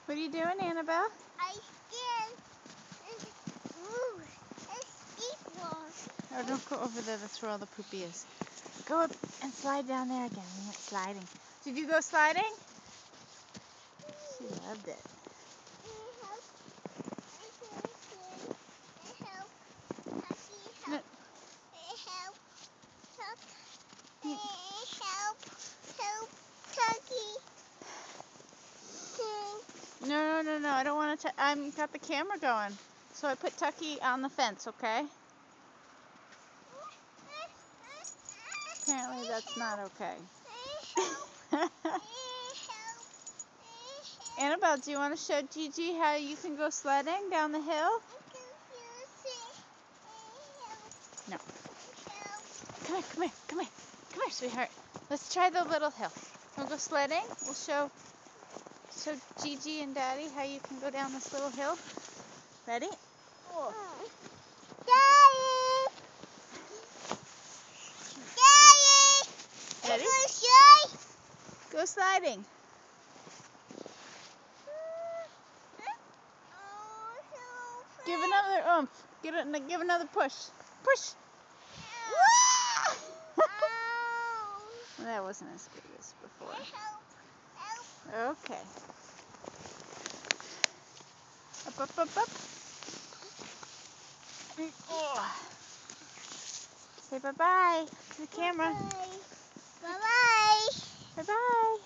What are you doing, Annabelle? I'm scared. Ooh, it's steep wall. Oh, don't go over there. That's where all the poopy is. Go up and slide down there again. We went sliding. Did you go sliding? She loved it. No. No. I don't want to. I'm got the camera going. So I put Tucky on the fence, okay? Apparently that's not okay. Annabelle, do you want to show Gigi how you can go sledding down the hill? No. Come here, sweetheart. Let's try the little hill. We'll go sledding. We'll show Gigi and Daddy how you can go down this little hill. Ready? Oh. Daddy! Ready? Go sliding. Give another oomph. Give another push. Push. That wasn't as good as before. Okay. Up. Oh. Say bye-bye to the camera. Bye-bye. Bye-bye.